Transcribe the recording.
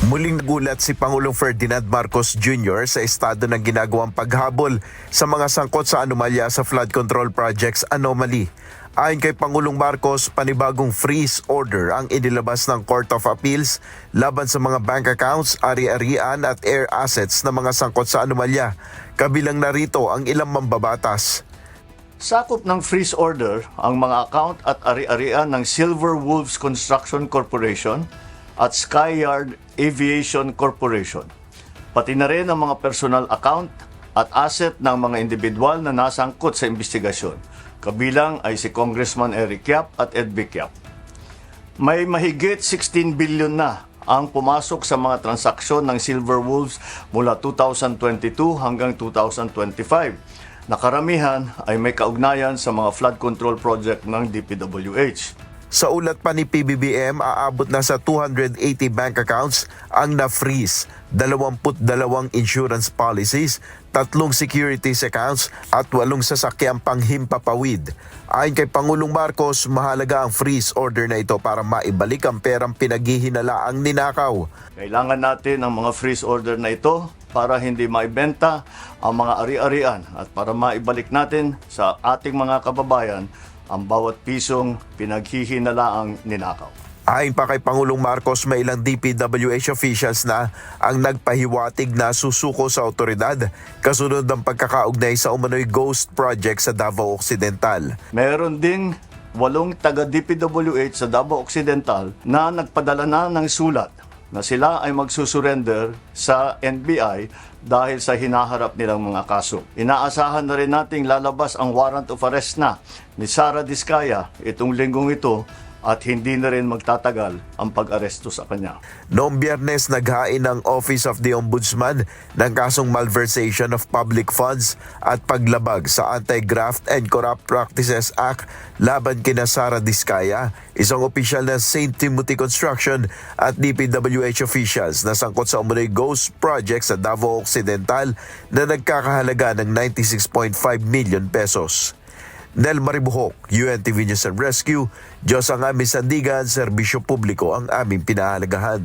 Muling nagulat si Pangulong Ferdinand Marcos Jr. sa estado ng ginagawang paghabol sa mga sangkot sa anomalya sa flood control projects anomaly. Ayon kay Pangulong Marcos, panibagong freeze order ang inilabas ng Court of Appeals laban sa mga bank accounts, ari-arian at air assets na mga sangkot sa anomalya. Kabilang narito ang ilang mambabatas. Sakop ng freeze order ang mga account at ari-arian ng Silver Wolves Construction Corporation at Skyyard Aviation Corporation. Pati na rin ang mga personal account at asset ng mga individual na nasangkot sa investigasyon. Kabilang ay si Congressman Eric Yap at Ed Vic Yap. May mahigit 16 billion na ang pumasok sa mga transaksyon ng Silver Wolves mula 2022 hanggang 2025. Nakaramihan ay may kaugnayan sa mga flood control project ng DPWH. Sa ulat pa ni PBBM, aabot na sa 280 bank accounts ang na-freeze, 22 insurance policies, 3 securities accounts at 8 sasakyang panghimpapawid. Ayon kay Pangulong Marcos, mahalaga ang freeze order na ito para maibalik ang perang pinaghihinalaang ninakaw. Kailangan natin ang mga freeze order na ito para hindi maibenta ang mga ari-arian at para maibalik natin sa ating mga kababayan ang bawat pisong pinaghihinalaang ninakaw. Ayon pa kay Pangulong Marcos, may ilang DPWH officials na ang nagpahiwatig na susuko sa otoridad kasunod ng pagkakaugnay sa umano'y ghost project sa Davao Occidental. Meron ding 8 taga-DPWH sa Davao Occidental na nagpadala na ng sulat na sila ay magsusurrender sa NBI dahil sa hinaharap nilang mga kaso. Inaasahan na rin nating lalabas ang warrant of arrest na ni Sara Diskaya itong linggong ito at hindi na rin magtatagal ang pag-aresto sa kanya. Noong Biyernes, naghain ng Office of the Ombudsman ng kasong malversation of public funds at paglabag sa Anti-Graft and Corrupt Practices Act laban kina Sara Diskaya, isang opisyal ng St. Timothy Construction at DPWH officials na sangkot sa umunoy ghost project sa Davao Occidental na nagkakahalaga ng 96.5 million pesos. Nel Maribuhok, UNTV News and Rescue, Diyos ang aming sandigan, serbisyo publiko ang aming pinahalagahan.